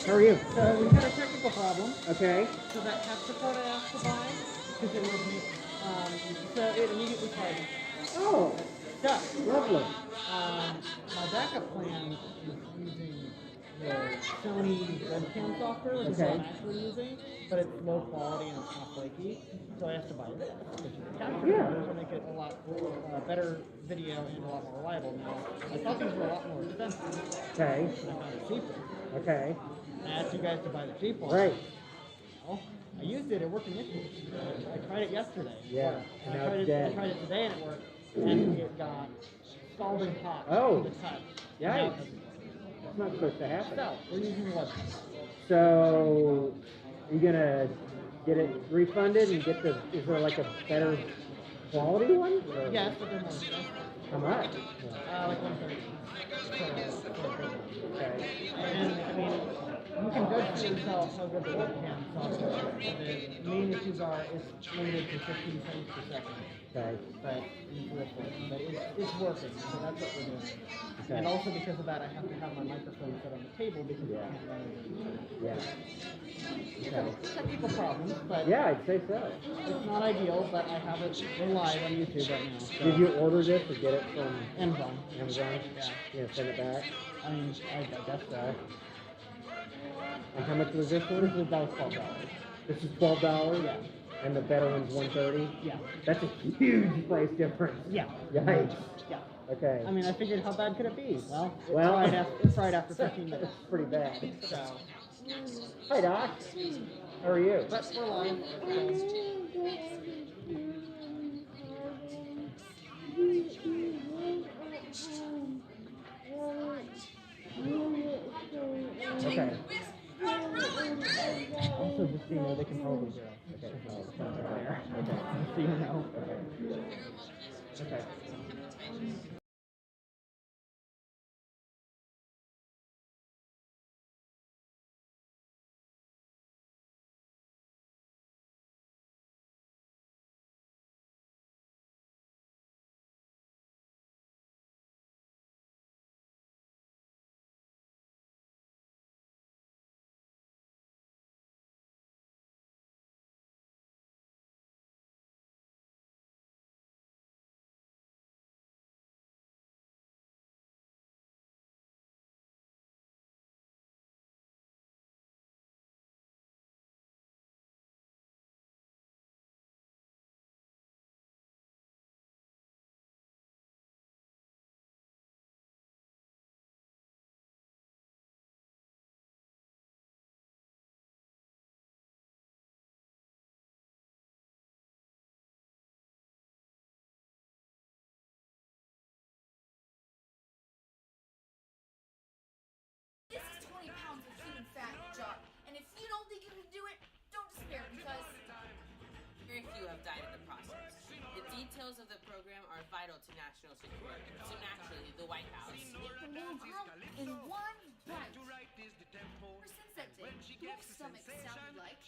How are you? So we had a technical problem. Okay. So that capture card I asked to buy, because it was, so it immediately tried Oh, stuff. lovely. My backup plan is using the Sony webcam software, which is what I'm Okay. actually using, but it's low quality and it's kind of flaky. So I have to buy this, which is a capture Yeah. card to make it a lot better video and a lot more reliable. Now, I thought these were a lot more expensive. Okay. And I found it cheaper. Okay. And I asked you guys to buy the cheap one. Right. Well, I used it. It worked initially. I tried it yesterday. Yeah. And And I now tried it's it. dead. I tried it today, and it worked. And it got scalding hot Oh. to the touch. Yikes. Now it doesn't work. That's not supposed to happen. So we're using the website. So, are you gonna get it refunded and get the? Is there like a better quality one? Or Yes, but they're more expensive. how much? Like 130. Okay. And I mean, you can judge for yourself how good the webcam software is. The main issues are it's limited to 15 frames per second. Okay. But it's working, so that's what we're doing. Okay. And also because of that, I have to have my microphone set on the table because Yeah. I can't run it. Yeah. So, technical problems, but Yeah, I'd say so. it's not ideal, but I have it live on YouTube right now. So. Did you order this or get it from Amazon? Amazon? Yeah. Yeah, send it back. I mean, I guess so. And how much was this This one? is about $12. This is $12. Yeah. And the better one's $130. Yeah. That's a huge price difference. Yeah. Yikes. Yeah. Okay. I mean, I figured how bad could it be? Well, Well, it fried after 15 minutes. It's pretty bad. So, Hi, Doc. How are you? but we're live. Okay. Also, just so you know, they can probably hear us. Okay. There. So you know. Okay. This is 20 pounds of human fat in a jar, and if you don't think you can do it, don't despair because very few have died in the process. The details of the program are vital to national security, so naturally, the White House. eat the world out in one bite. Ever since that day, Wolf's stomach sounded like.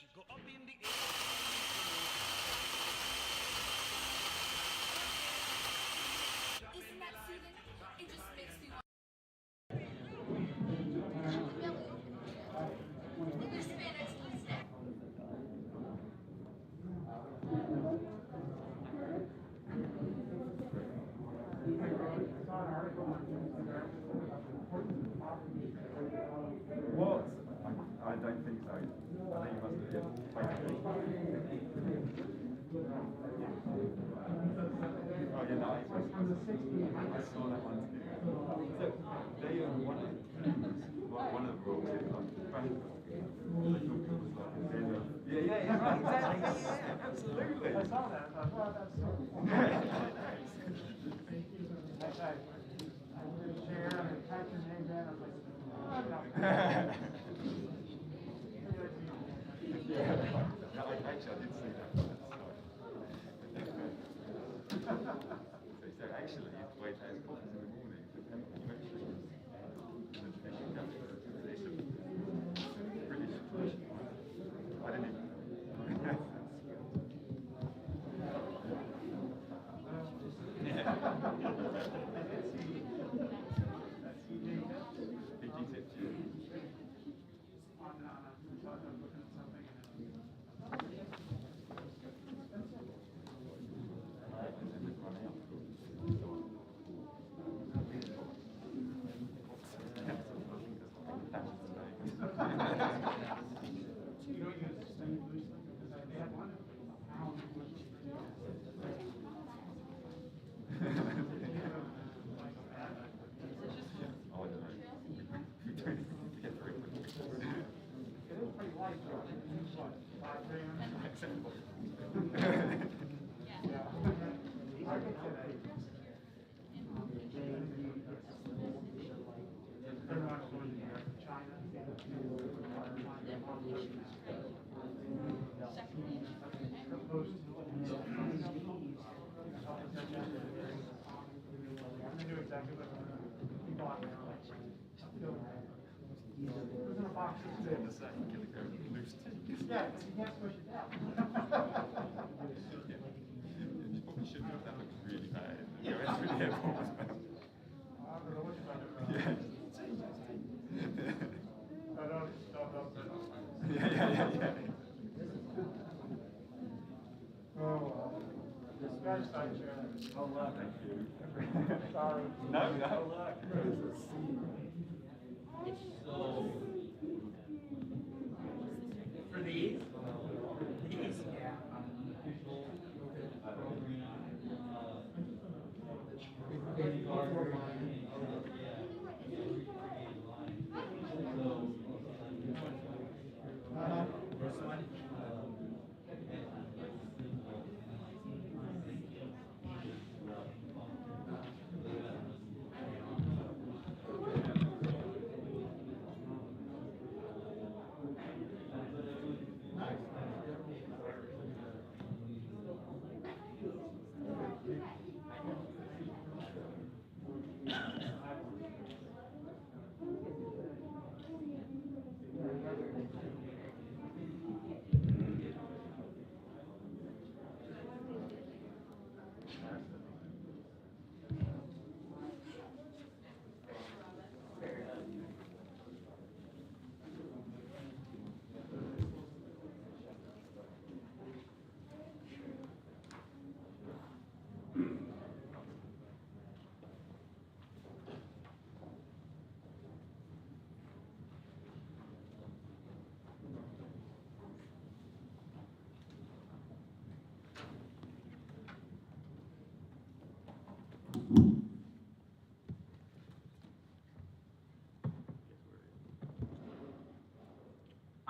Isn't that soothing? It just makes me want. English, Spanish, listen. What? I don't think so. I think you must have been Oh yeah, no, I saw that one too. So they one of the rules is yeah, right, exactly. Yeah, absolutely. I saw that. I thought that's so cool. I did a share and I typed your name in. I was like, yeah, actually I did see that. So actually, the way Taz calls in the morning, the temple actually British. I didn't even Did you tip you? Oh, no. Get very quick. Yeah, because you can't push it down. You probably should know that looks really bad. Yeah, it's really airport as well. Yeah. Yeah. Oh, this guy's side chair. Oh, look, thank you. Sorry. No, look. For these? These, yeah. This one?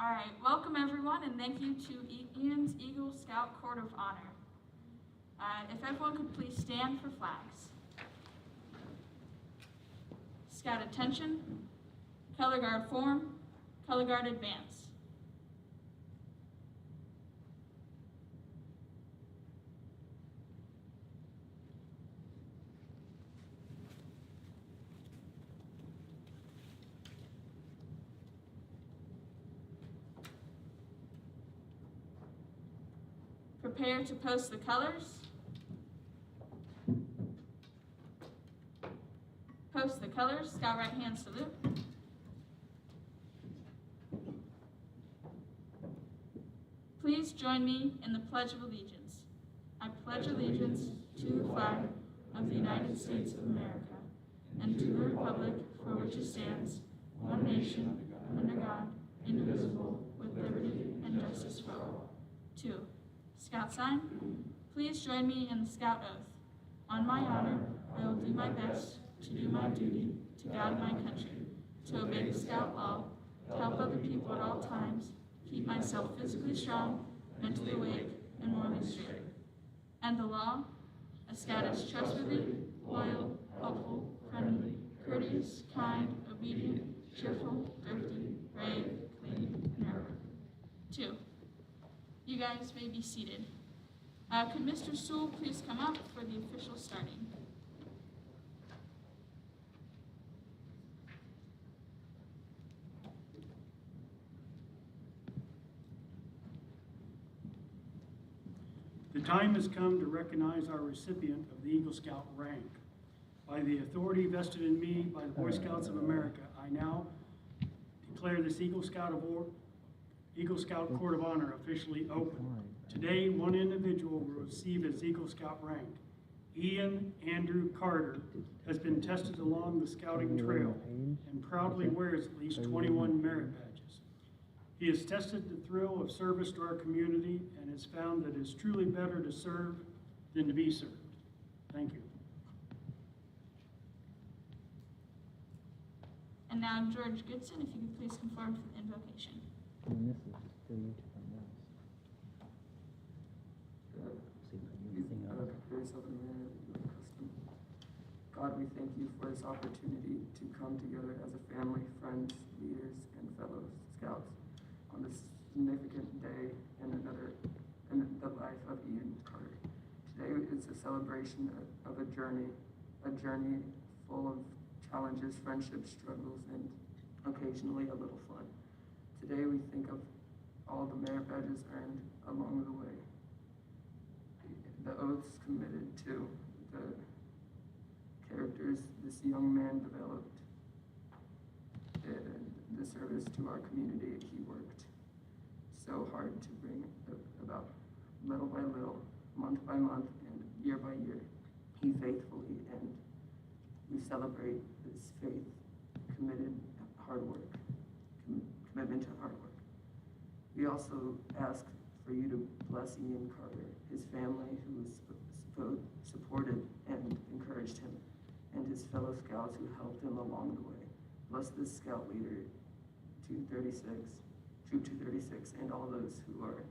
All right, welcome everyone, and thank you to Ian's Eagle Scout Court of Honor. If everyone could please stand for flags. Scout attention, color guard form, color guard advance. Prepare to post the colors. Post the colors, Scout right hand salute. Please join me in the Pledge of Allegiance. I pledge allegiance to the flag of the United States of America and to the republic for which it stands, one nation, under God, indivisible, with liberty and justice for all. 2. Scout sign. Please join me in the Scout oath. On my honor, I will do my best to do my duty, to guide my country, to obey the Scout law, to help other people at all times, keep myself physically strong, mentally awake, and morally straight. And the law, a Scout is trustworthy, loyal, helpful, friendly, courteous, kind, obedient, cheerful, thrifty, brave, clean, and reverent. 2. You guys may be seated. Could Mr. Sewell please come up for the official starting? The time has come to recognize our recipient of the Eagle Scout rank. By the authority vested in me by the Boy Scouts of America, I now declare this Eagle Scout Court of Honor officially open. Today, one individual will receive his Eagle Scout rank. Ian Andrew Carter has been tested along the scouting trail and proudly wears at least 21 merit badges. He has tested the thrill of service to our community and has found that it is truly better to serve than to be served. Thank you. And now George Goodson, if you could please come forward for the invocation. And this is for you to find out. Prepare yourself in a manner that you are accustomed. God, we thank you for this opportunity to come together as a family, friends, leaders, and fellow scouts on this significant day in the life of Ian Carter. Today is a celebration of a journey full of challenges, friendships, struggles, and occasionally a little fun. Today we think of all the merit badges earned along the way, the oaths committed to, the characters this young man developed, and the service to our community he worked so hard to bring about little by little, month by month, and year by year. He faithfully, and we celebrate this faith, committed hard work, commitment to hard work. We also ask for you to bless Ian Carter, his family who supported and encouraged him, and his fellow scouts who helped him along the way. Bless this scout leader, Troop 236, and all those who are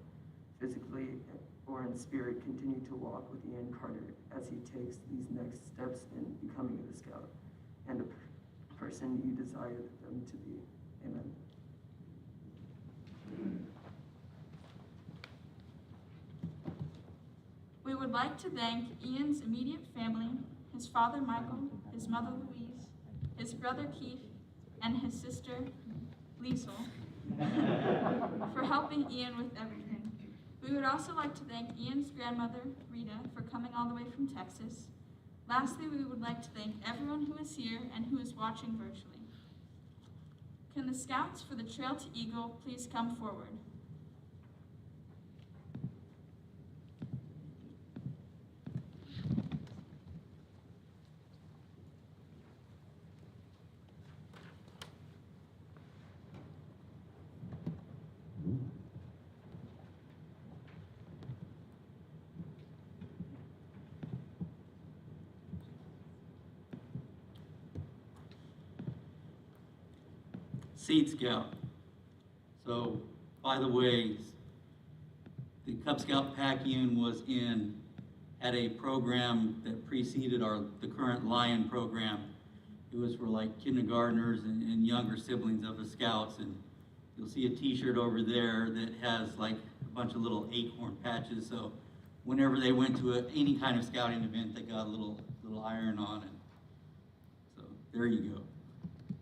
physically or in spirit continue to walk with Ian Carter as he takes these next steps in becoming a scout and a person you desire them to be. Amen. We would like to thank Ian's immediate family, his father Michael, his mother Louise, his brother Keith, and his sister Liesel for helping Ian with everything. We would also like to thank Ian's grandmother, Rita, for coming all the way from Texas. Lastly, we would like to thank everyone who is here and who is watching virtually. Can the scouts for the Trail to Eagle please come forward? Seed Scout. So, by the way, the Cub Scout Pacquiao was had a program that preceded the current Lion program. It was for like kindergartners and younger siblings of the Scouts, and you'll see a t-shirt over there that has like a bunch of little acorn patches, so whenever they went to any kind of scouting event, they got a little iron on it. So, there you go.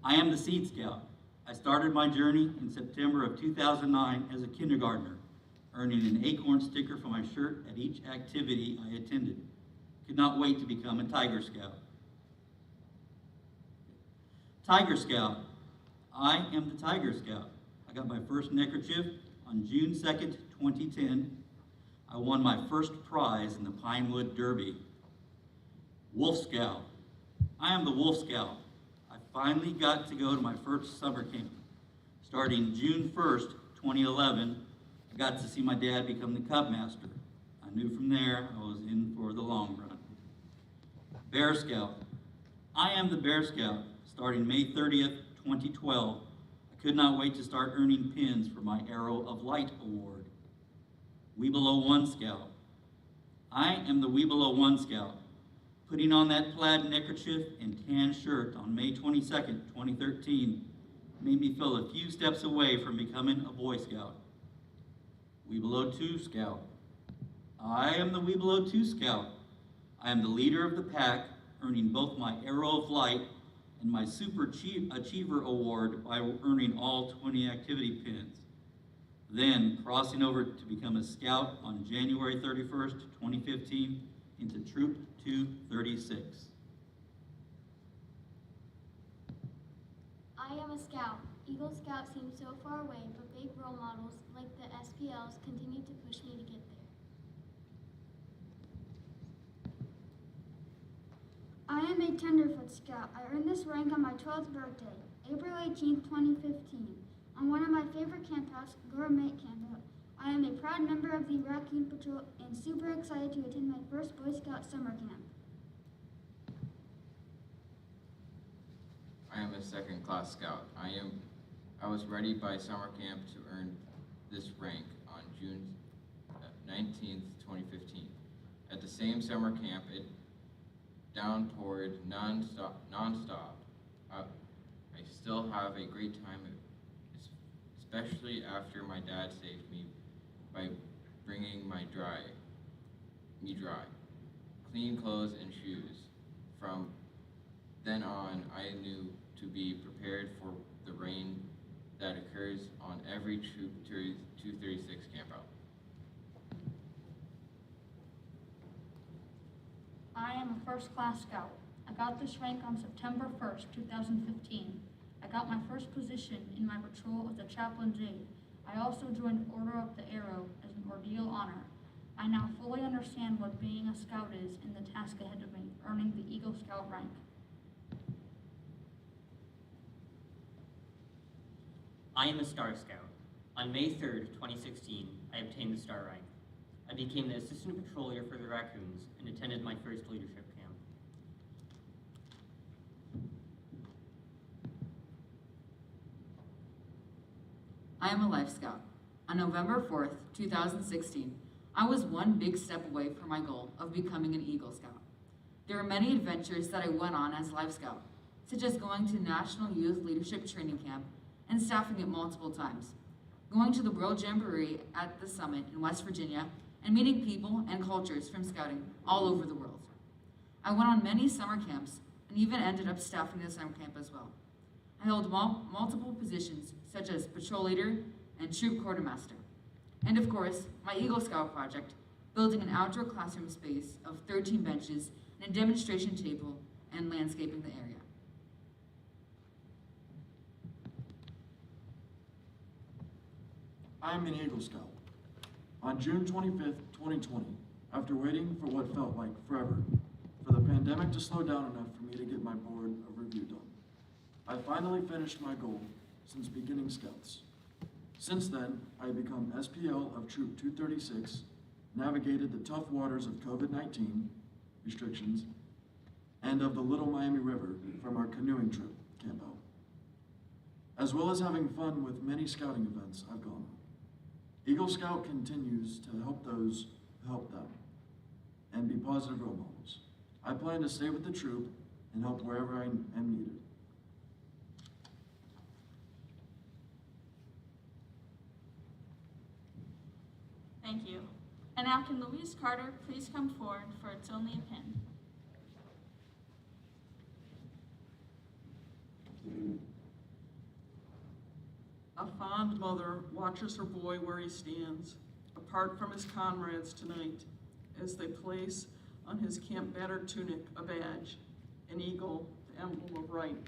I am the Seed Scout. I started my journey in September of 2009 as a kindergartner, earning an acorn sticker for my shirt at each activity I attended. Could not wait to become a Tiger Scout. Tiger Scout. I am the Tiger Scout. I got my first neckerchief on June 2nd, 2010. I won my first prize in the Pinewood Derby. Wolf Scout. I am the Wolf Scout. Finally got to go to my first summer camp. Starting June 1st, 2011, I got to see my dad become the Cub Master. I knew from there I was in for the long run. Bear Scout. I am the Bear Scout. Starting May 30th, 2012, I could not wait to start earning pins for my Arrow of Light Award. Webelow One Scout. I am the Webelow One Scout. Putting on that plaid neckerchief and tan shirt on May 22nd, 2013 made me feel a few steps away from becoming a Boy Scout. Webelow Two Scout. I am the Webelow Two Scout. I am the leader of the pack, earning both my Arrow of Light and my Super Achiever Award by earning all 20 activity pins. Then crossing over to become a Scout on January 31st, 2015 into Troop 236. I am a Scout. Eagle Scouts seem so far away, but big role models like the SPLs continue to push me to get there. I am a Tenderfoot Scout. I earned this rank on my 12th birthday, April 18th, 2015, on one of my favorite campouts, Gourmet Campout. I am a proud member of the Raccoon Patrol and super excited to attend my first Boy Scout summer camp. I am a second-class scout. I was ready by summer camp to earn this rank on June 19th, 2015. At the same summer camp, it downpoured non-stop. I still have a great time, especially after my dad saved me by bringing me dry, clean clothes and shoes. From then on, I knew to be prepared for the rain that occurs on every Troop 236 campout. I am a first-class scout. I got this rank on September 1st, 2015. I got my first position in my patrol as a chaplain's aide. I also joined Order of the Arrow as an ordeal honor. I now fully understand what being a scout is and the task ahead of me, earning the Eagle Scout rank. I am a Star Scout. On May 3rd, 2016, I obtained the Star rank. I became the Assistant Patrolleer for the Raccoons and attended my first leadership camp. I am a Life Scout. On November 4th, 2016, I was one big step away from my goal of becoming an Eagle Scout. There were many adventures that I went on as Life Scout, such as going to National Youth Leadership Training Camp and staffing it multiple times, going to the World Jamboree at the Summit in West Virginia, and meeting people and cultures from scouting all over the world. I went on many summer camps and even ended up staffing the summer camp as well. I held multiple positions such as patrol leader and troop quartermaster. And of course, my Eagle Scout project, building an outdoor classroom space of 13 benches and a demonstration table and landscaping the area. I am an Eagle Scout. On June 25th, 2020, after waiting for what felt like forever for the pandemic to slow down enough for me to get my board of review done, I finally finished my goal since beginning Scouts. Since then, I have become SPL of Troop 236, navigated the tough waters of COVID-19 restrictions, and of the Little Miami River from our canoeing trip, Camp Out, as well as having fun with many scouting events I've gone on. Eagle Scout continues to help those who help them and be positive role models. I plan to stay with the troop and help wherever I am needed. Thank you. And now can Louise Carter please come forward for It's Only a Pin? A fond mother watches her boy where he stands, apart from his comrades tonight, as they place on his camp-battered tunic a badge, an eagle, the emblem of right.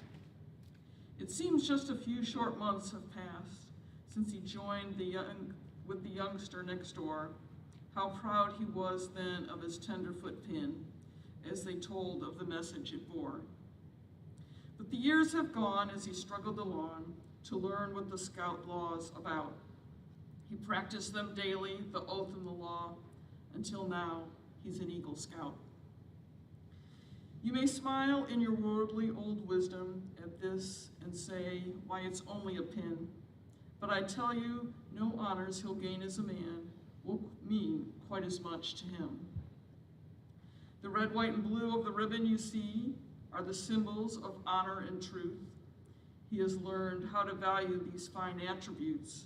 It seems just a few short months have passed since he joined with the youngster next door. How proud he was then of his tenderfoot pin, as they told of the message it bore. But the years have gone as he struggled along to learn what the Scout law's about. He practiced them daily, the oath and the law, until now he's an Eagle Scout. You may smile in your worldly old wisdom at this and say, why, it's only a pin. But I tell you, no honors he'll gain as a man will mean quite as much to him. The red, white, and blue of the ribbon you see are the symbols of honor and truth. He has learned how to value these fine attributes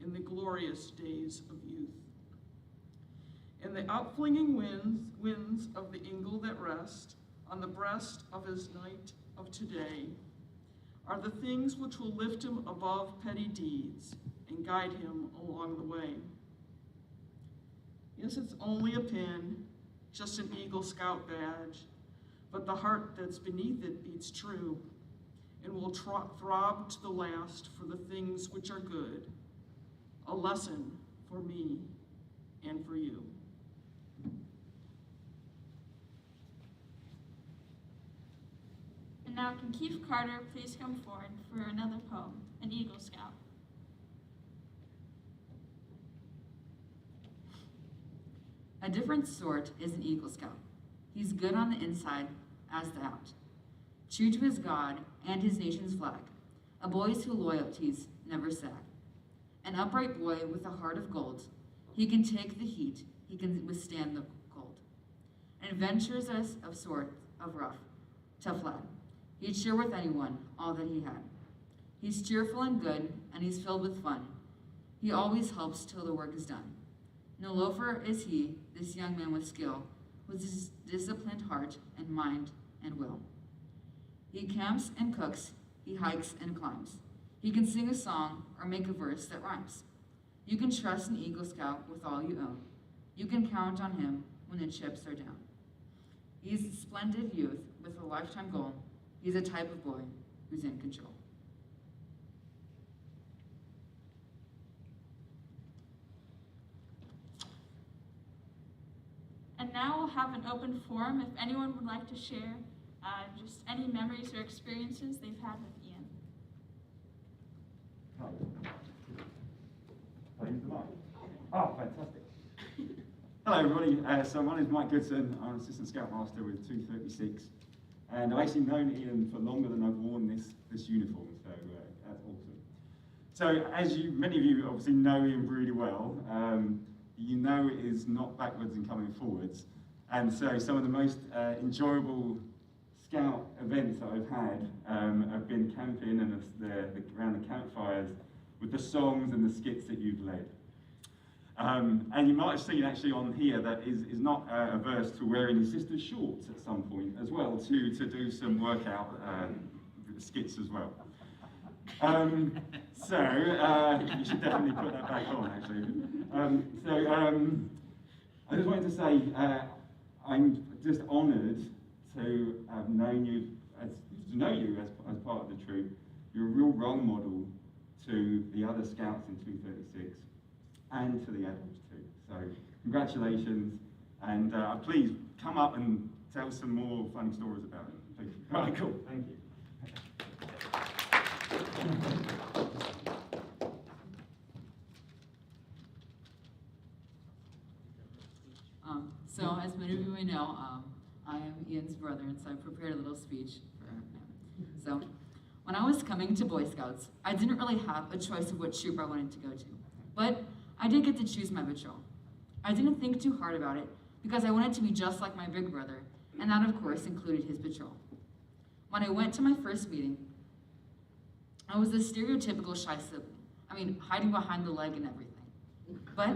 in the glorious days of youth. And the outflinging winds of the eagle that rest on the breast of his knight of today are the things which will lift him above petty deeds and guide him along the way. Yes, it's only a pin, just an Eagle Scout badge, but the heart that's beneath it beats true and will throb to the last for the things which are good, a lesson for me and for you. And now can Keith Carter please come forward for another poem, An Eagle Scout. A different sort is an Eagle Scout. He's good on the inside as the out. true to his God and his nation's flag, a boy whose loyalties never sag. An upright boy with a heart of gold, he can take the heat, he can withstand the cold. An adventurous of sort of rough, tough lad, he'd share with anyone all that he had. He's cheerful and good, and he's filled with fun. He always helps till the work is done. No loafer is he, this young man with skill, with his disciplined heart and mind and will. He camps and cooks, he hikes and climbs. He can sing a song or make a verse that rhymes. You can trust an Eagle Scout with all you own. You can count on him when the chips are down. He's a splendid youth with a lifetime goal. He's a type of boy who's in control. And now we'll have an open forum if anyone would like to share just any memories or experiences they've had with Ian. Oh, fantastic. Hello, everybody. So my name is Mike Goodson. I'm an Assistant Scoutmaster with 236. And I've actually known Ian for longer than I've worn this uniform, so that's awesome. So as many of you obviously know Ian really well, you know it is not backwards and coming forwards. And so some of the most enjoyable Scout events that I've had have been camping and around the campfires with the songs and the skits that you've led. And you might have seen actually on here that is not averse to wearing his sister's shorts at some point as well to do some workout skits as well. So you should definitely put that back on actually. I just wanted to say I'm just honoured to have known you as part of the troop. You're a real role model to the other scouts in 236 and to the adults too. So congratulations, and please come up and tell some more funny stories about it. Please. All right, cool. Thank you. So as many of you may know, I am Ian's brother, and so I prepared a little speech for him. So when I was coming to Boy Scouts, I didn't really have a choice of what troop I wanted to go to, but I did get to choose my patrol. I didn't think too hard about it because I wanted to be just like my big brother, and that of course included his patrol. When I went to my first meeting, I was the stereotypical shy sibling. Hiding behind the leg and everything. But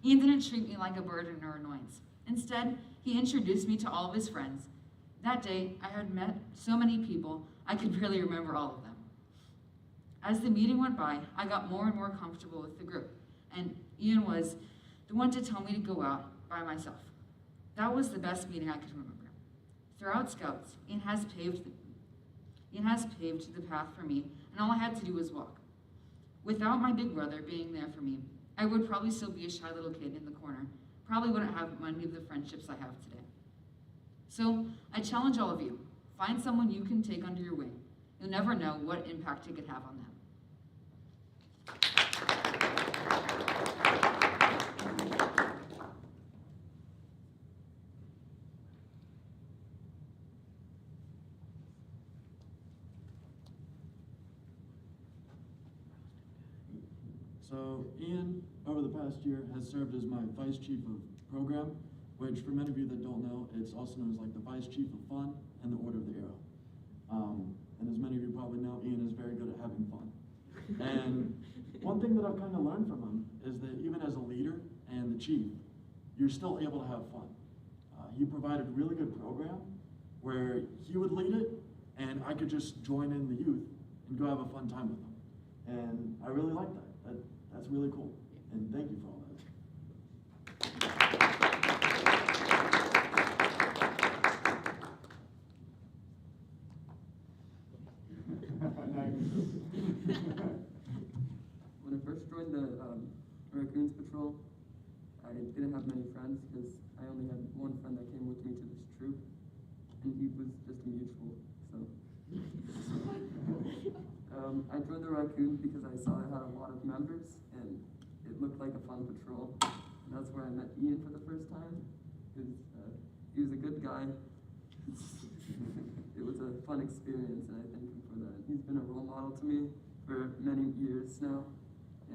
Ian didn't treat me like a burden or annoyance. Instead, he introduced me to all of his friends. That day, I had met so many people, I could barely remember all of them. As the meeting went by, I got more and more comfortable with the group, and Ian was the one to tell me to go out by myself. That was the best meeting I could remember. Throughout Scouts, Ian has paved the path for me, and all I had to do was walk. Without my big brother being there for me, I would probably still be a shy little kid in the corner, probably wouldn't have many of the friendships I have today. So I challenge all of you, find someone you can take under your wing. You'll never know what impact it could have on them. So Ian, over the past year, has served as my Vice Chief of Program, which for many of you that don't know, it's also known as like the Vice Chief of Fun and the Order of the Arrow. And as many of you probably know, Ian is very good at having fun. And one thing that I've kind of learned from him is that even as a leader and the chief, you're still able to have fun. He provided a really good program where he would lead it, and I could just join in the youth and go have a fun time with them. And I really like that. That's really cool. And thank you for all that. When I first joined the Raccoons Patrol, I didn't have many friends because I only had one friend that came with me to this troop, and he was just a mutual, so. I joined the Raccoons because I saw it had a lot of members, and it looked like a fun patrol. And that's where I met Ian for the first time, because he was a good guy. It was a fun experience, and I thank him for that. He's been a role model to me for many years now,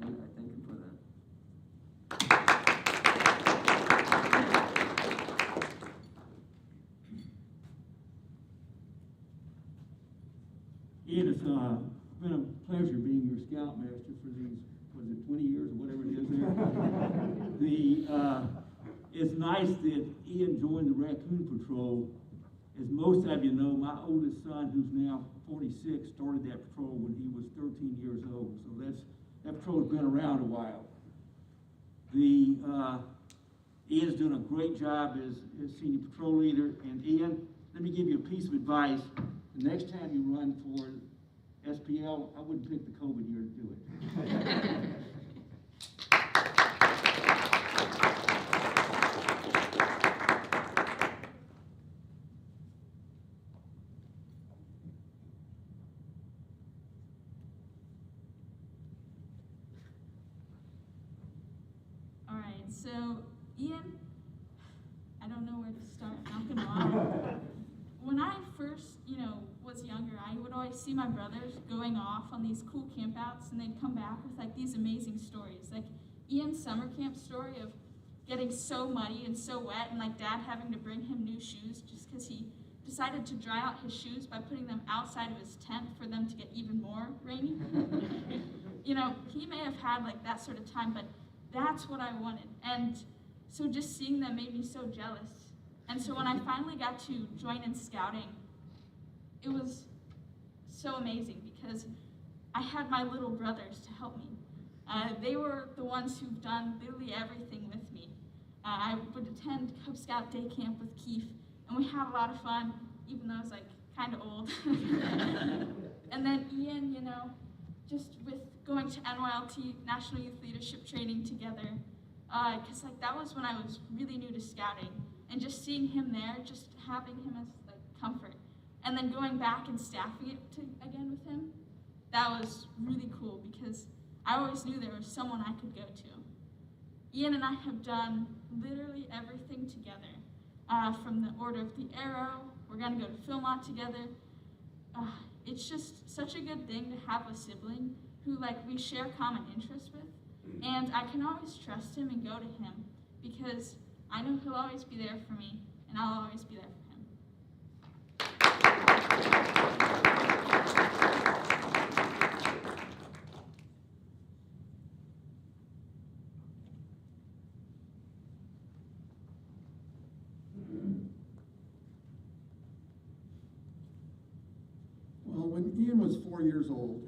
and I thank him for that. Ian, it's been a pleasure being your scoutmaster for these, was it 20 years or whatever it is there? It's nice that Ian joined the Raccoon Patrol. As most of you know, my oldest son, who's now 46, started that patrol when he was 13 years old. So that patrol's been around a while. Ian's doing a great job as senior patrol leader. And Ian, let me give you a piece of advice. The next time you run for SPL, I wouldn't pick the COVID year to do it. All right, so Ian, I don't know where to start, not gonna lie. When I first, was younger, I would always see my brothers going off on these cool campouts, and they'd come back with like these amazing stories. Like Ian's summer camp story of getting so muddy and so wet, and like Dad having to bring him new shoes just because he decided to dry out his shoes by putting them outside of his tent for them to get even more rainy. He may have had like that sort of time, but that's what I wanted. And so just seeing them made me so jealous. And so when I finally got to join in scouting, it was so amazing because I had my little brothers to help me. They were the ones who've done literally everything with me. I would attend Cub Scout day camp with Keith, and we had a lot of fun, even though I was like kind of old. And then Ian, just with going to NYLT, National Youth Leadership Training together, because that was when I was really new to scouting, and just seeing him there, just having him as like comfort, and then going back and staffing it again with him, that was really cool because I always knew there was someone I could go to. Ian and I have done literally everything together, from the Order of the Arrow. We're gonna go to Philmont together. It's just such a good thing to have a sibling who we share common interests with, and I can always trust him and go to him because I know he'll always be there for me, and I'll always be there for him. Well, when Ian was 4 years old,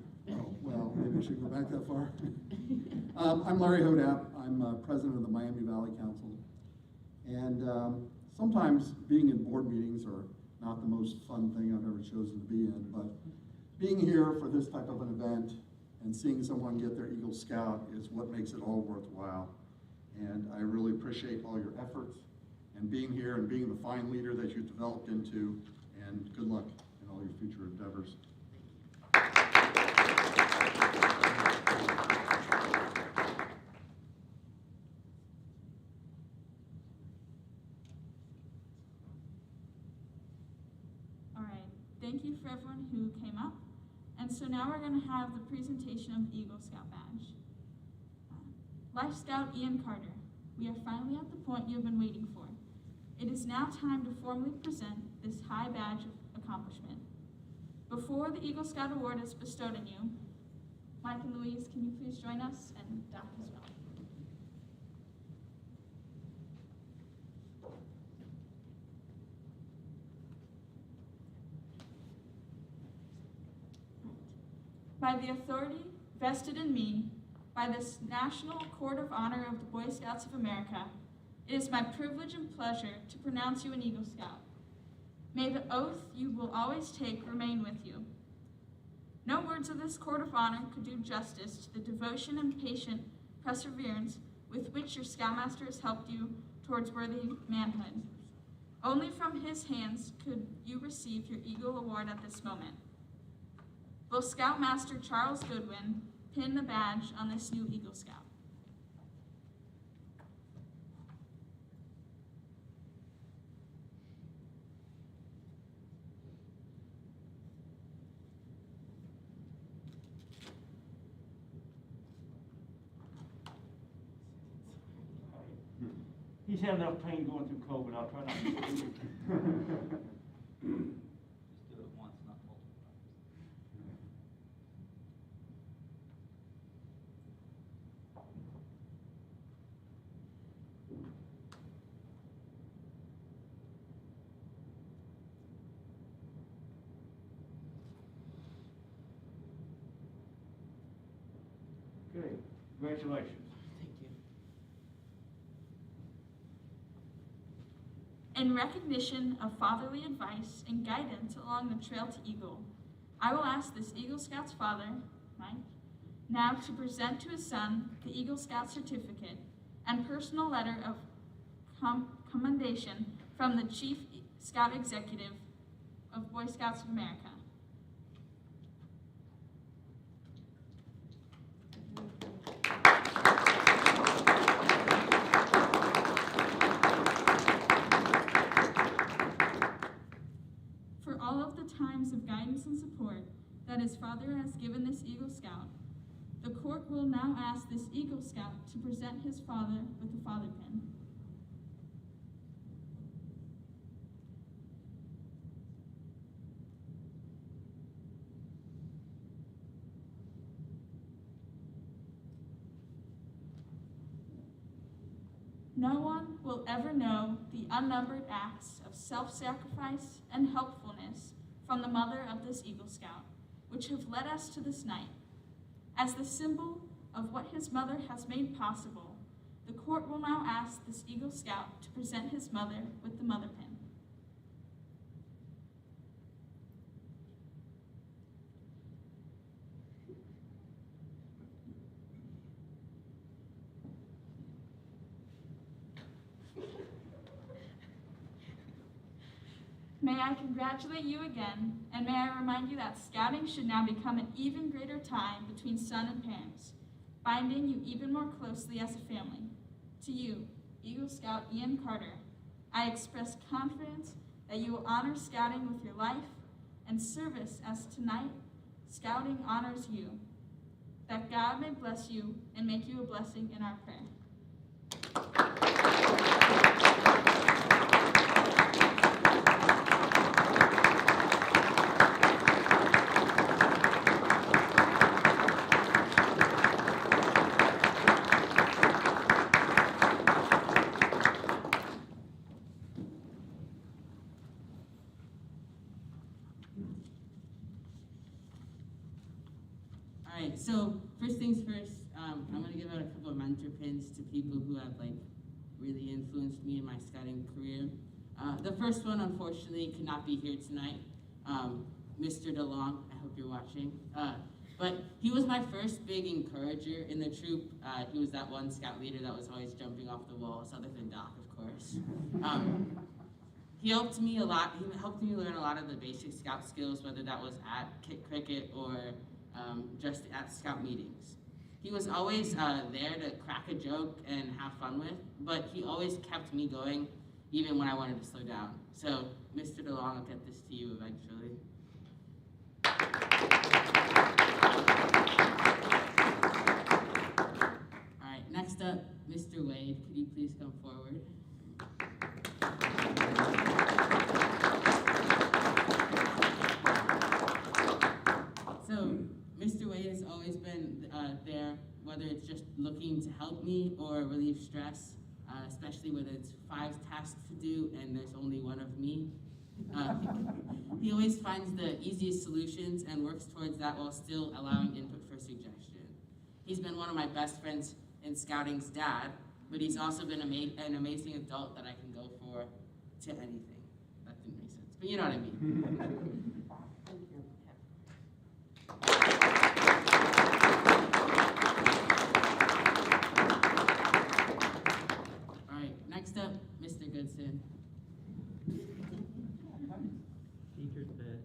maybe I should go back that far. I'm Larry Hodap. I'm president of the Miami Valley Council. And sometimes being in board meetings are not the most fun thing I've ever chosen to be in, but being here for this type of an event and seeing someone get their Eagle Scout is what makes it all worthwhile. And I really appreciate all your efforts and being here and being the fine leader that you developed into, and good luck in all your future endeavors. Thank you for everyone who came up. And so now we're going to have the presentation of the Eagle Scout badge. Life Scout Ian Carter, we are finally at the point you have been waiting for. It is now time to formally present this high badge of accomplishment. Before the Eagle Scout Award is bestowed on you, Mike and Louise, can you please join us, and Doc as well. By the authority vested in me by this National Court of Honor of the Boy Scouts of America, it is my privilege and pleasure to pronounce you an Eagle Scout. May the oath you will always take remain with you. No words of this Court of Honor could do justice to the devotion and patient perseverance with which your Scoutmaster has helped you towards worthy manhood. Only from his hands could you receive your Eagle Award at this moment. Will Scoutmaster Charles Goodwin pin the badge on this new Eagle Scout? He's had enough pain going through COVID, I'll try not to. Just do it once, not multiple times. Okay, congratulations. Thank you. In recognition of fatherly advice and guidance along the trail to Eagle, I will ask this Eagle Scout's father, Mike, now to present to his son the Eagle Scout certificate and personal letter of commendation from the Chief Scout Executive of Boy Scouts of America. For all of the times of guidance and support that his father has given this Eagle Scout, the court will now ask this Eagle Scout to present his father with the father pin. No one will ever know the unnumbered acts of self-sacrifice and helpfulness from the mother of this Eagle Scout, which have led us to this night. As the symbol of what his mother has made possible, the court will now ask this Eagle Scout to present his mother with the mother pin. May I congratulate you again, and may I remind you that scouting should now become an even greater tie between son and parents, binding you even more closely as a family. To you, Eagle Scout Ian Carter, I express confidence that you will honor scouting with your life and service as tonight scouting honors you. That God may bless you and make you a blessing in our prayer. So first things first, I'm going to give out a couple of mentor pins to people who have really influenced me in my scouting career. The first one, unfortunately, could not be here tonight. Mr. DeLong, I hope you're watching. But he was my first big encourager in the troop. He was that one scout leader that was always jumping off the walls, other than Doc, of course. He helped me a lot. He helped me learn a lot of the basic scout skills, whether that was at kit cricket or just at scout meetings. He was always there to crack a joke and have fun with, but he always kept me going, even when I wanted to slow down. So, Mr. DeLong, I'll get this to you eventually. All right, next up, Mr. Wade, could you please come forward? So, Mr. Wade has always been there, whether it's just looking to help me or relieve stress, especially when it's 5 tasks to do and there's only one of me. He always finds the easiest solutions and works towards that while still allowing input for suggestion. He's been one of my best friends in scouting's dad, but he's also been an amazing adult that I can go for to anything. That didn't make sense, but you know what I mean. Next up, Mr. Goodson. Teacher's pet.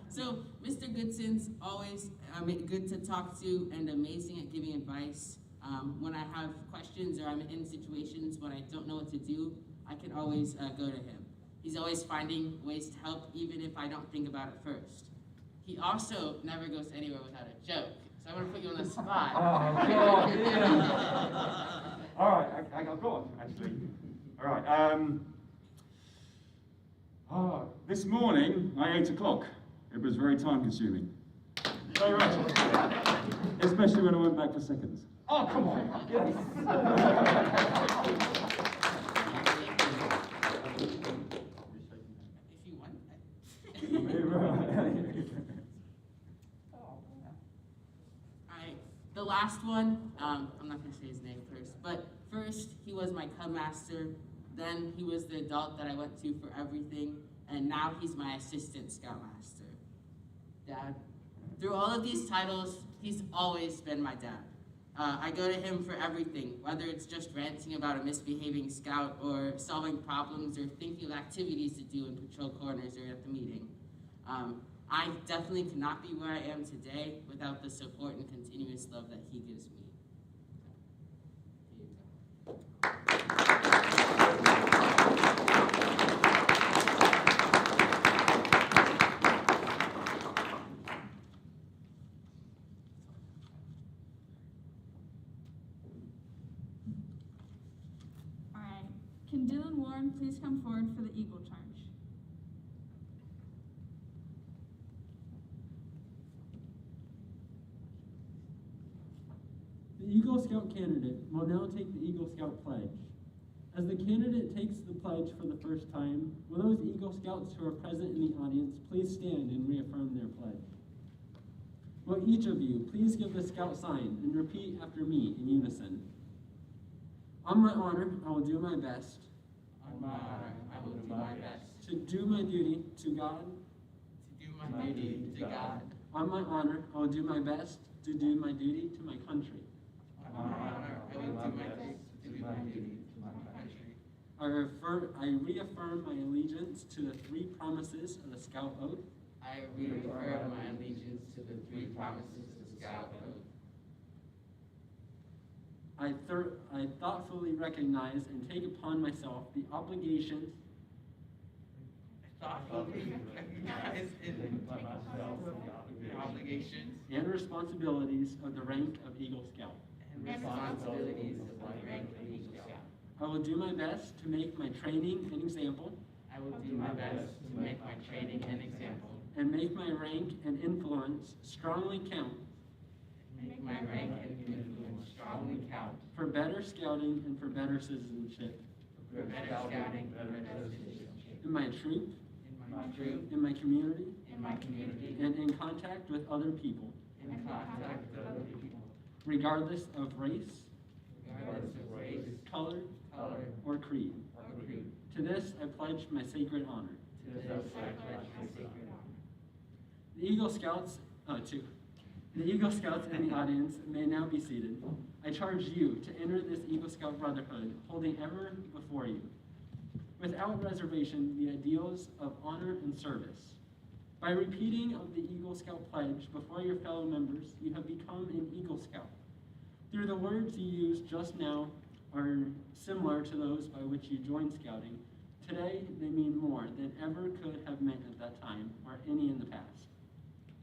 So, Mr. Goodson's always good to talk to and amazing at giving advice. When I have questions or I'm in situations when I don't know what to do, I can always go to him. He's always finding ways to help, even if I don't think about it first. He also never goes anywhere without a joke. So I'm going to put you on the spot. Oh, God, yeah. All right, I've got one, actually. All right. This morning, I ate a clock. It was very time-consuming. Very much. Especially when I went back for seconds. Oh, come on. Yes. If you want. Alright, the last one, I'm not going to say his name first, but first he was my cub master, then he was the adult that I went to for everything, and now he's my assistant scoutmaster. Dad. Through all of these titles, he's always been my dad. I go to him for everything, whether it's just ranting about a misbehaving scout or solving problems or thinking of activities to do in patrol corners or at the meeting. I definitely could not be where I am today without the support and continuous love that he gives me. Can Dylan Warren please come forward for the Eagle Charge? The Eagle Scout candidate will now take the Eagle Scout pledge. As the candidate takes the pledge for the first time, will those Eagle Scouts who are present in the audience please stand and reaffirm their pledge? Will each of you please give the Scout sign and repeat after me in unison? On my honor, I will do my best. On my honor, I will do my best. To do my duty to God. To do my duty to God. On my honor, I will do my best to do my duty to my country. On my honor, I will do my best to do my duty to my country. I reaffirm my allegiance to the three promises of the Scout Oath. I reaffirm my allegiance to the three promises of the Scout Oath. I thoughtfully recognize and take upon myself the obligations and responsibilities of the rank of Eagle Scout. I will do my best to make my training an example. I will do my best to make my training an example. And make my rank and influence strongly count. Make my rank and influence strongly count. For better scouting and for better citizenship. For better scouting and for better citizenship. In my troop. In my troop. In my community. In my community. And in contact with other people. In contact with other people. Regardless of race. Regardless of race. Color. Or creed. To this I pledge my sacred honor. To this I pledge my sacred honor. The Eagle Scouts, The Eagle Scouts in the audience may now be seated. I charge you to enter this Eagle Scout Brotherhood, holding ever before you, without reservation, the ideals of honor and service. By repeating of the Eagle Scout pledge before your fellow members, you have become an Eagle Scout. Through the words you used just now are similar to those by which you joined Scouting. Today, they mean more than ever could have meant at that time, or any in the past.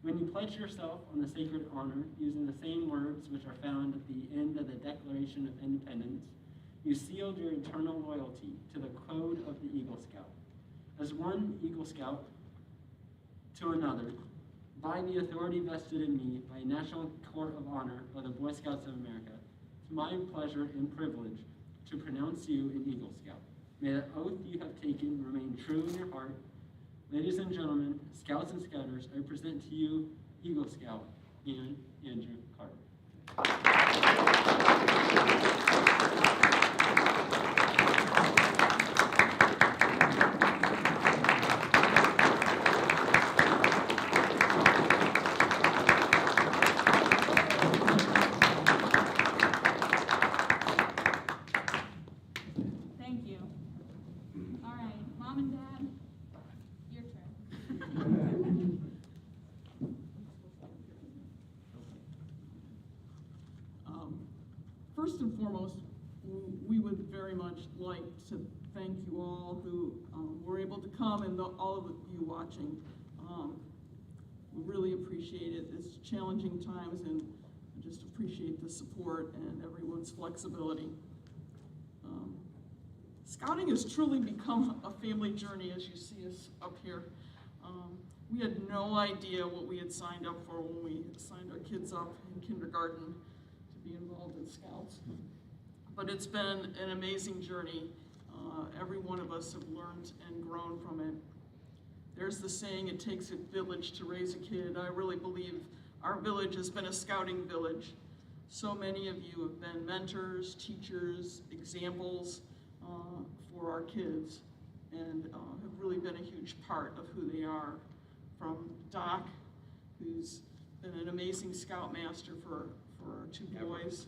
When you pledge yourself on the sacred honor using the same words which are found at the end of the Declaration of Independence, you sealed your eternal loyalty to the code of the Eagle Scout. As one Eagle Scout to another, by the authority vested in me by National Court of Honor of the Boy Scouts of America, it's my pleasure and privilege to pronounce you an Eagle Scout. May the oath you have taken remain true in your heart. Ladies and gentlemen, Scouts and Scouters, I present to you Eagle Scout Ian Andrew Carter. Thank you. All right, Mom and Dad, your turn. First and foremost, we would very much like to thank you all who were able to come and all of you watching. We really appreciate it. It's challenging times and I just appreciate the support and everyone's flexibility. Scouting has truly become a family journey, as you see us up here. We had no idea what we had signed up for when we signed our kids up in kindergarten to be involved in Scouts. But it's been an amazing journey. Every one of us have learned and grown from it. There's the saying, it takes a village to raise a kid. I really believe our village has been a scouting village. So many of you have been mentors, teachers, examples for our kids, and have really been a huge part of who they are. From Doc, who's been an amazing scoutmaster for our two boys.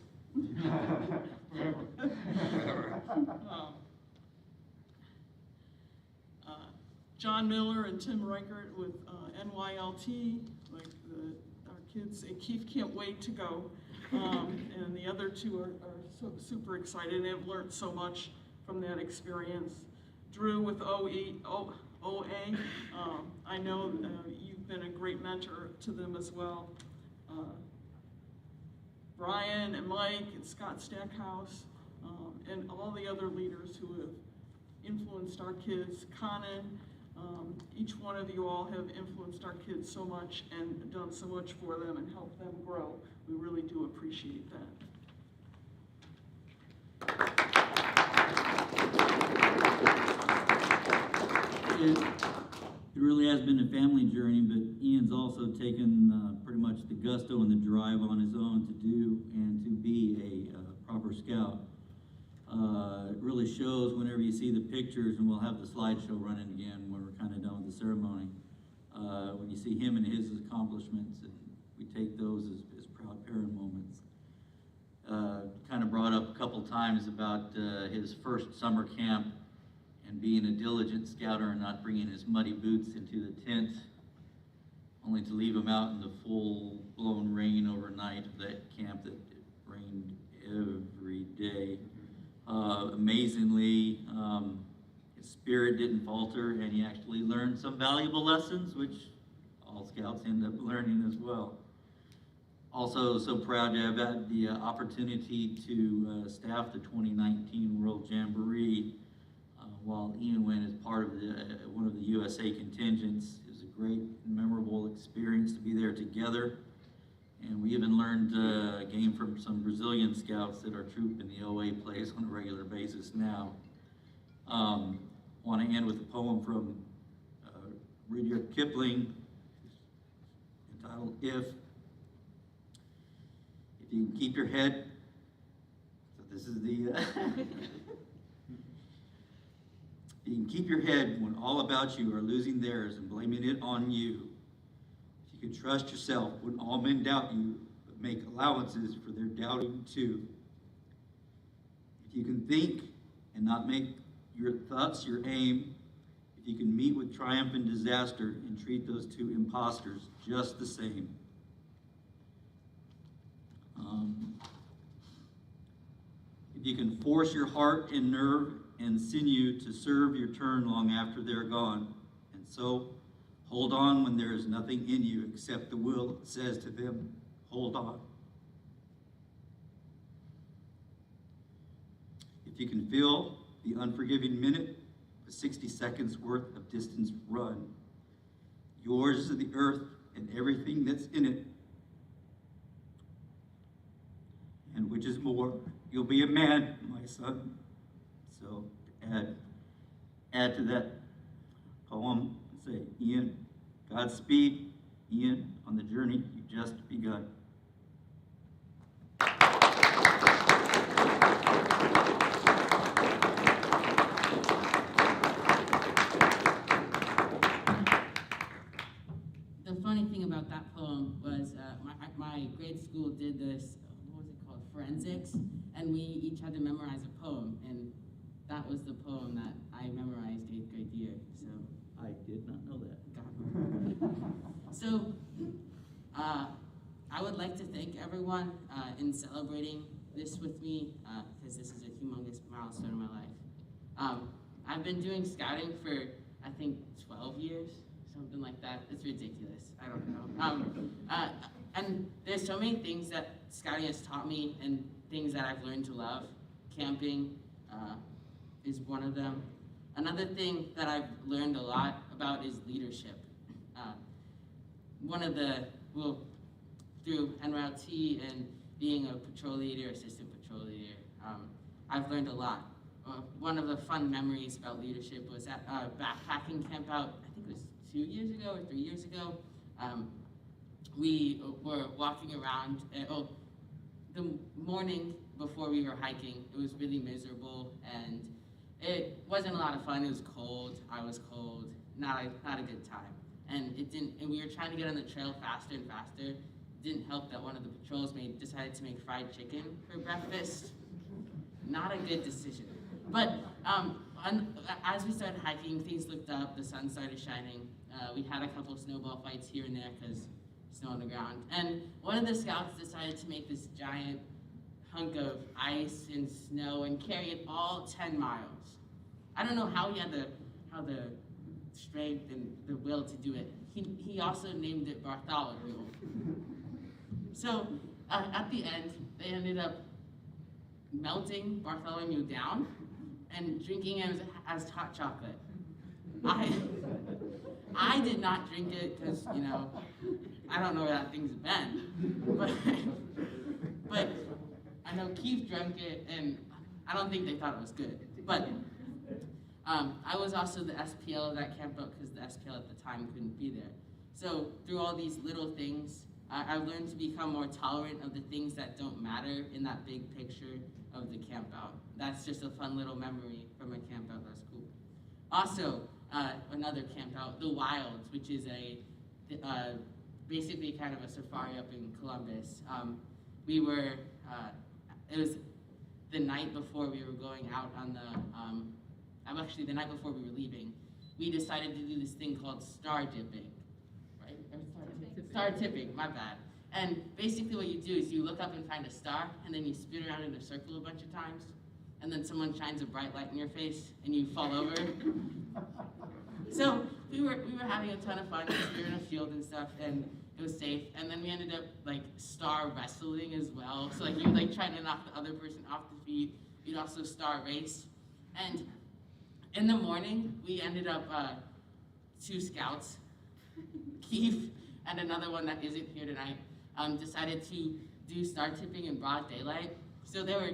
John Miller and Tim Reichert with NYLT, our kids, and Keith can't wait to go. And the other two are super excited and have learned so much from that experience. Drew with OA, I know you've been a great mentor to them as well. Brian and Mike and Scott Stackhouse, and all the other leaders who have influenced our kids. Conan, each one of you all have influenced our kids so much and done so much for them and helped them grow. We really do appreciate that. It really has been a family journey, but Ian's also taken pretty much the gusto and the drive on his own to do and to be a proper scout. It really shows whenever you see the pictures, and we'll have the slideshow running again when we're kind of done with the ceremony. When you see him and his accomplishments, and we take those as proud parent moments. Kind of brought up a couple times about his first summer camp and being a diligent scouter and not bringing his muddy boots into the tent, only to leave him out in the full-blown rain overnight of that camp that it rained every day. Amazingly, his spirit didn't falter, and he actually learned some valuable lessons, which all scouts end up learning as well. Also, so proud to have had the opportunity to staff the 2019 World Jamboree while Ian went as part of one of the USA contingents. It was a great, memorable experience to be there together. And we even learned a game from some Brazilian scouts that our troop in the OA plays on a regular basis now. Want to end with a poem from Rudyard Kipling entitled If you can keep your head, so this is the, if you can keep your head when all about you are losing theirs and blaming it on you, if you can trust yourself when all men doubt you, but make allowances for their doubting too. If you can think and not make your thoughts your aim, if you can meet with triumph and disaster and treat those two imposters just the same. If you can force your heart and nerve and sinew to serve your turn long after they're gone, and so hold on when there is nothing in you except the will that says to them, hold on. If you can feel the unforgiving minute, the 60 seconds worth of distance run, yours is the earth and everything that's in it, and which is more, you'll be a man, my son. So add to that poem and say, Ian, Godspeed, Ian, on the journey you've just begun. The funny thing about that poem was my grade school did this, what was it called, forensics, and we each had to memorize a poem, and that was the poem that I memorized 8th grade year, so. I did not know that. So, I would like to thank everyone in celebrating this with me, because this is a humongous milestone in my life. I've been doing scouting for, I think, 12 years, something like that. It's ridiculous. I don't know. And there's so many things that scouting has taught me and things that I've learned to love. Camping is one of them. Another thing that I've learned a lot about is leadership. Through NYLT and being a patrol leader, assistant patrol leader, I've learned a lot. One of the fun memories about leadership was at a backpacking camp out, I think it was 2 years ago or 3 years ago. We were walking around, the morning before we were hiking, it was really miserable and it wasn't a lot of fun. It was cold, I was cold, not a good time. And we were trying to get on the trail faster and faster. It didn't help that one of the patrols decided to make fried chicken for breakfast. Not a good decision. But as we started hiking, things looked up, the sun started shining. We had a couple snowball fights here and there because snow on the ground. And one of the scouts decided to make this giant hunk of ice and snow and carry it all 10 miles. I don't know how he had the strength and the will to do it. He also named it Bartholomew. So at the end, they ended up melting Bartholomew down and drinking it as hot chocolate. I did not drink it because, I don't know where that thing's been. But I know Keith drank it, and I don't think they thought it was good. But I was also the SPL of that camp out because the SPL at the time couldn't be there. So through all these little things, I've learned to become more tolerant of the things that don't matter in that big picture of the camp out. That's just a fun little memory from a camp out. That's cool. Also, another camp out, the Wilds, which is basically kind of a safari up in Columbus. It was the night before we were going out on the night before we were leaving, we decided to do this thing called star dipping, right? Star tipping, my bad. And basically what you do is you look up and find a star, and then you spin around in a circle a bunch of times, and then someone shines a bright light in your face, and you fall over. So we were having a ton of fun. We were in a field and stuff, and it was safe. And then we ended up star wrestling as well. So you trying to knock the other person off the feet. We'd also star race. And in the morning, we ended up 2 scouts, Keith and another one that isn't here tonight, decided to do star tipping in broad daylight. So they were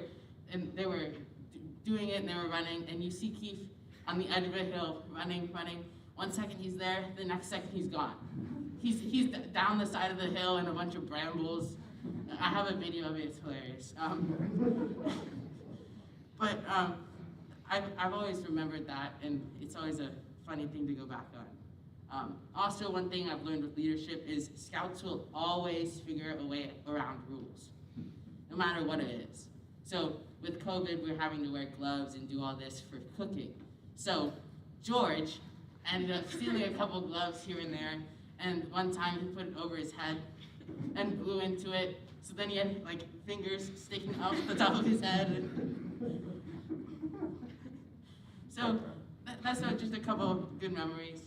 doing it and they were running, and you see Keith on the edge of a hill, running. 1 second he's there, the next second he's gone. He's down the side of the hill in a bunch of brambles. I have a video of it, it's hilarious. But I've always remembered that, and it's always a funny thing to go back on. Also, one thing I've learned with leadership is scouts will always figure a way around rules, no matter what it is. So with COVID, we're having to wear gloves and do all this for cooking. So George ended up stealing a couple gloves here and there, and one time he put it over his head and blew into it. So then he had fingers sticking out the top of his head. So that's just a couple good memories.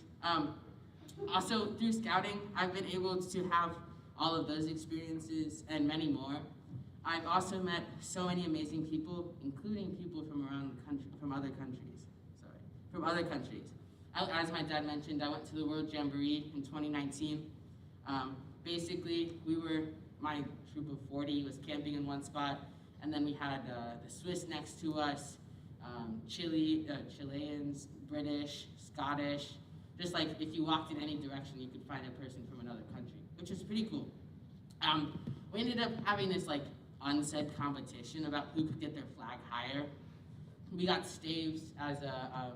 Also, through scouting, I've been able to have all of those experiences and many more. I've also met so many amazing people, including people from around the country, from other countries. As my dad mentioned, I went to the World Jamboree in 2019. Basically, my troop of 40 was camping in one spot, and then we had the Swiss next to us, Chileans, British, Scottish. Just if you walked in any direction, you could find a person from another country, which was pretty cool. We ended up having this unsaid competition about who could get their flag higher. We got staves as a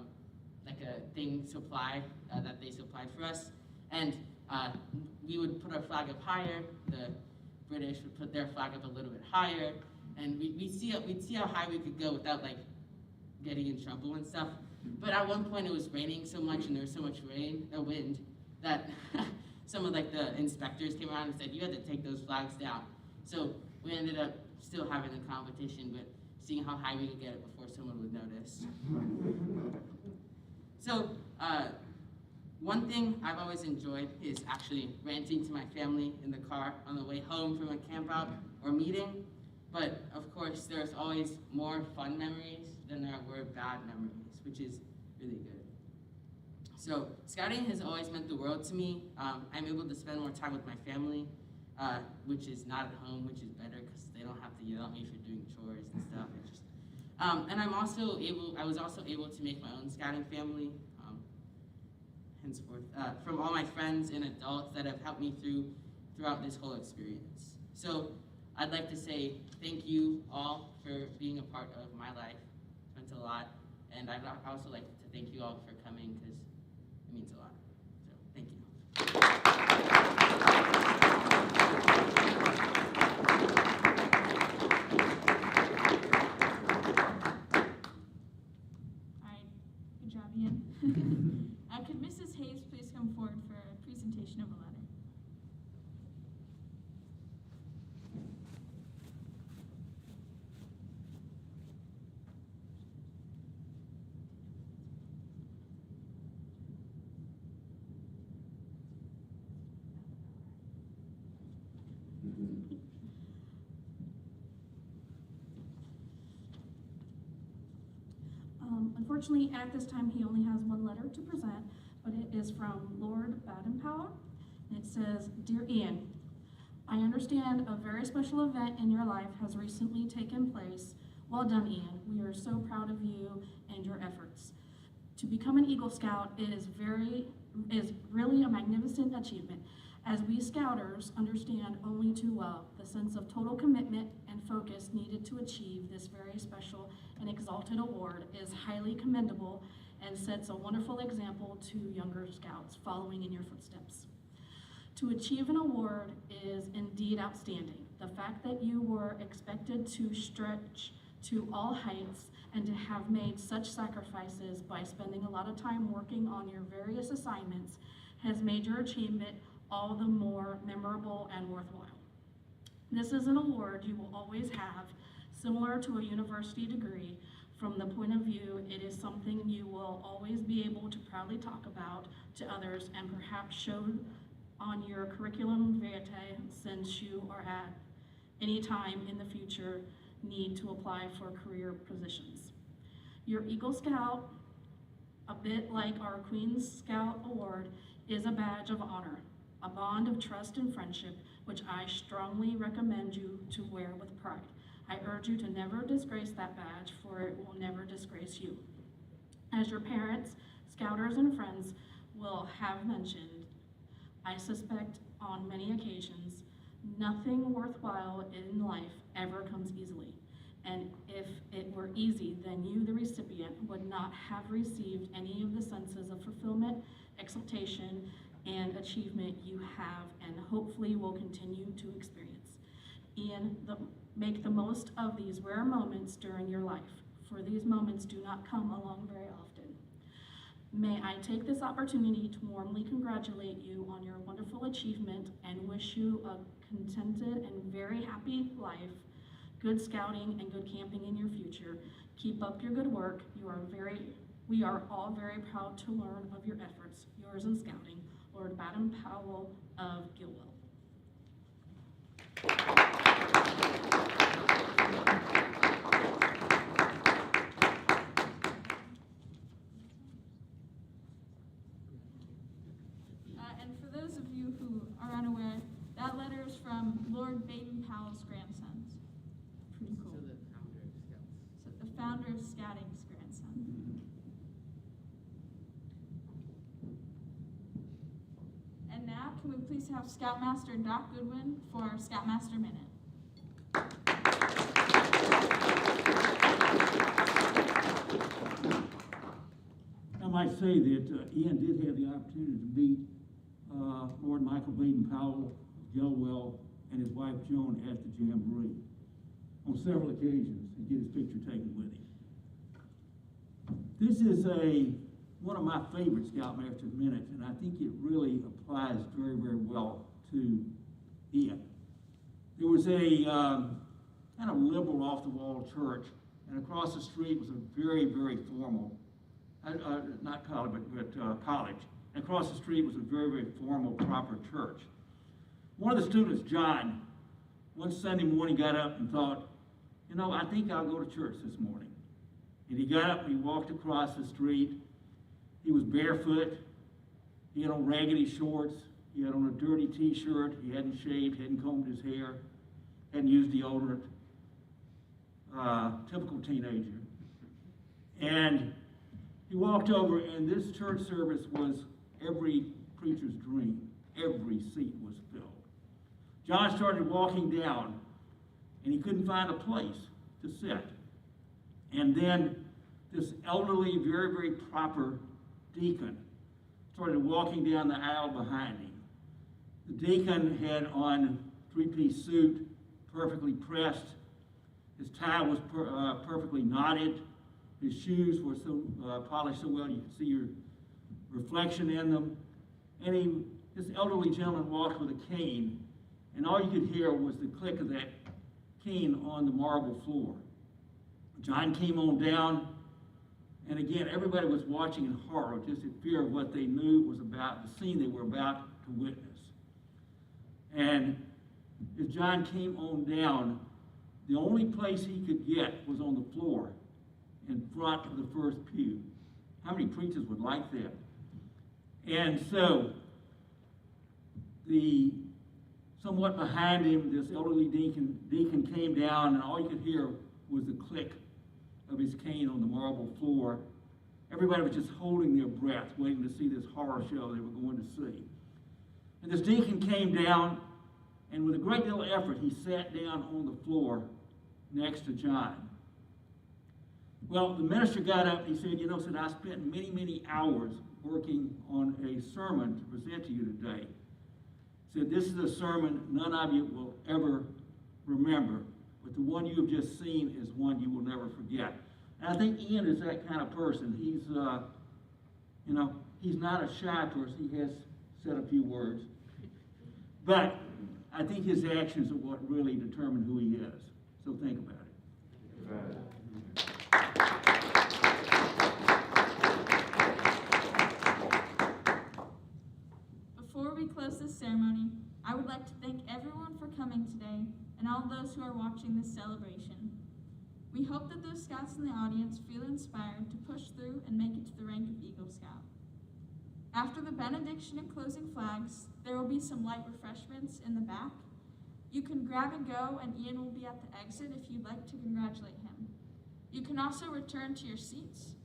thing supply that they supplied for us, and we would put our flag up higher. The British would put their flag up a little bit higher, and we'd see how high we could go without getting in trouble and stuff. But at one point it was raining so much and there was so much wind that some of the inspectors came around and said, you had to take those flags down. So we ended up still having the competition, but seeing how high we could get it before someone would notice. So one thing I've always enjoyed is actually ranting to my family in the car on the way home from a camp out or meeting. But of course, there's always more fun memories than there were bad memories. which is really good. So scouting has always meant the world to me. I'm able to spend more time with my family, which is not at home, which is better because they don't have to yell at me for doing chores and stuff. It's just, and I was also able to make my own scouting family, henceforth, from all my friends and adults that have helped me throughout this whole experience. So I'd like to say thank you all for being a part of my life. It meant a lot. And I'd also like to thank you all for coming because it means a lot. So thank you. All right, good job, Ian. Could Mrs. Hayes please come forward for a presentation of a letter? Unfortunately, at this time, he only has one letter to present, but it is from Lord Baden-Powell. And it says, Dear Ian, I understand a very special event in your life has recently taken place. Well done, Ian. We are so proud of you and your efforts. To become an Eagle Scout is really a magnificent achievement, as we Scouters understand only too well the sense of total commitment and focus needed to achieve this very special and exalted award is highly commendable and sets a wonderful example to younger Scouts following in your footsteps. To achieve an award is indeed outstanding. The fact that you were expected to stretch to all heights and to have made such sacrifices by spending a lot of time working on your various assignments has made your achievement all the more memorable and worthwhile. This is an award you will always have, similar to a university degree. From the point of view, it is something you will always be able to proudly talk about to others and perhaps show on your curriculum vitae, since you are at any time in the future need to apply for career positions. Your Eagle Scout, a bit like our Queen's Scout Award, is a badge of honor, a bond of trust and friendship, which I strongly recommend you to wear with pride. I urge you to never disgrace that badge, for it will never disgrace you. As your parents, Scouters, and friends will have mentioned, I suspect on many occasions, nothing worthwhile in life ever comes easily. And if it were easy, then you, the recipient, would not have received any of the senses of fulfillment, exultation, and achievement you have and hopefully will continue to experience. Ian, make the most of these rare moments during your life, for these moments do not come along very often. May I take this opportunity to warmly congratulate you on your wonderful achievement and wish you a contented and very happy life, good scouting and good camping in your future. Keep up your good work. We are all very proud to learn of your efforts. Yours in scouting, Lord Baden-Powell of Gilwell. And for those of you who are unaware, that letter is from Lord Baden-Powell's grandsons. Pretty cool. So the founder of Scouts. So the founder of Scouting's grandson. And now, can we please have Scoutmaster Doc Goodwin for our Scoutmaster Minute? I might say that Ian did have the opportunity to meet Lord Michael Baden-Powell of Gilwell and his wife Joan at the Jamboree on several occasions and get his picture taken with him. This is one of my favorite Scoutmaster minutes, and I think it really applies very, very well to Ian. There was a kind of liberal off-the-wall church, and across the street was a very, very formal, not college, but college. And across the street was a very, very formal, proper church. One of the students, John, one Sunday morning got up and thought, I think I'll go to church this morning. And he got up and he walked across the street. He was barefoot. He had on raggedy shorts. He had on a dirty t-shirt. He hadn't shaved, hadn't combed his hair, hadn't used deodorant. Typical teenager. And he walked over, and this church service was every preacher's dream. Every seat was filled. John started walking down, and he couldn't find a place to sit. And then this elderly, very, very proper deacon started walking down the aisle behind him. The deacon had on a three-piece suit, perfectly pressed. His tie was perfectly knotted. His shoes were so polished so well you could see your reflection in them. And this elderly gentleman walked with a cane, and all you could hear was the click of that cane on the marble floor. John came on down, and again, everybody was watching in horror, just in fear of what they knew was about, the scene they were about to witness. And as John came on down, the only place he could get was on the floor in front of the first pew. How many preachers would like that? And so, somewhat behind him, this elderly deacon came down, and all you could hear was the click of his cane on the marble floor. Everybody was just holding their breath, waiting to see this horror show they were going to see. And this deacon came down, and with a great deal of effort, he sat down on the floor next to John. Well, the minister got up and he said, I spent many, many hours working on a sermon to present to you today. He said, this is a sermon none of you will ever remember, but the one you have just seen is one you will never forget. And I think Ian is that kind of person. He's, he's not a shy person. He has said a few words. But I think his actions are what really determine who he is. So think about it. Before we close this ceremony, I would like to thank everyone for coming today and all those who are watching this celebration. We hope that those Scouts in the audience feel inspired to push through and make it to the rank of Eagle Scout. After the benediction and closing flags, there will be some light refreshments in the back. You can grab and go, and Ian will be at the exit if you'd like to congratulate him. You can also return to your seats,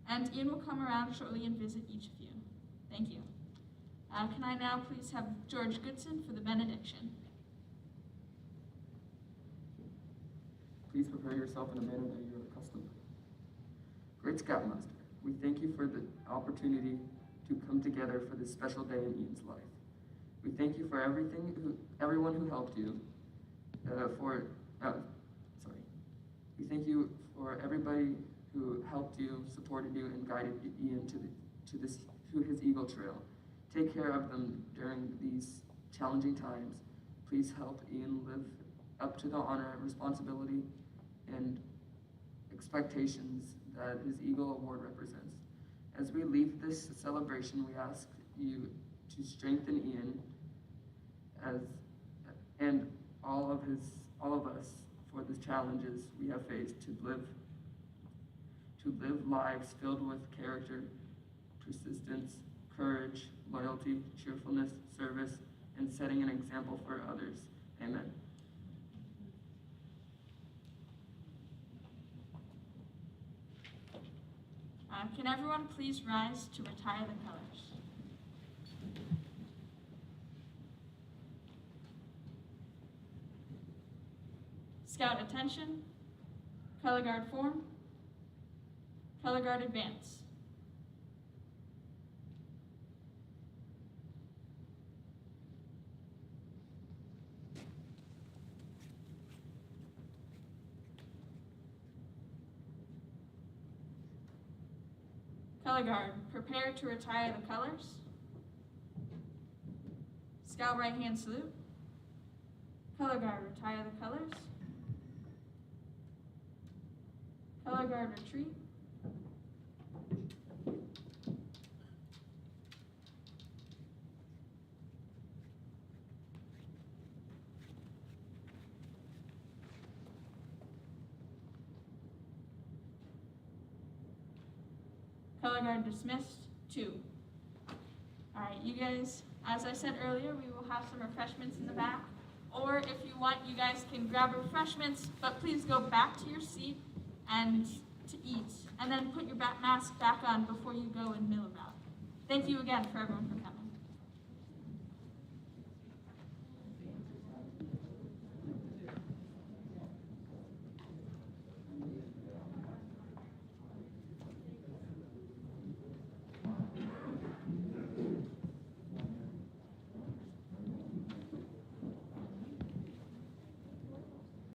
and Ian will come around shortly and visit each of you. Thank you. Can I now please have George Goodson for the benediction? Please prepare yourself in a manner that you are accustomed. Great Scoutmaster, we thank you for the opportunity to come together for this special day in Ian's life. We thank you for everyone who helped you. We thank you for everybody who helped you, supported you, and guided Ian to his Eagle Trail. Take care of them during these challenging times. Please help Ian live up to the honor and responsibility and expectations that his Eagle Award represents. As we leave this celebration, we ask you to strengthen Ian and all of us for the challenges we have faced to live lives filled with character, persistence, courage, loyalty, cheerfulness, service, and setting an example for others. Amen. Can everyone please rise to retire the colors? Scout attention, color guard form, color guard advance. Color guard, prepare to retire the colors. Scout right hand salute. Color guard, retire the colors. Color guard, retreat. Color guard dismissed, 2. All right, you guys, as I said earlier, we will have some refreshments in the back. Or if you want, you guys can grab refreshments, but please go back to your seat and to eat. And then put your mask back on before you go and mill about. Thank you again for everyone for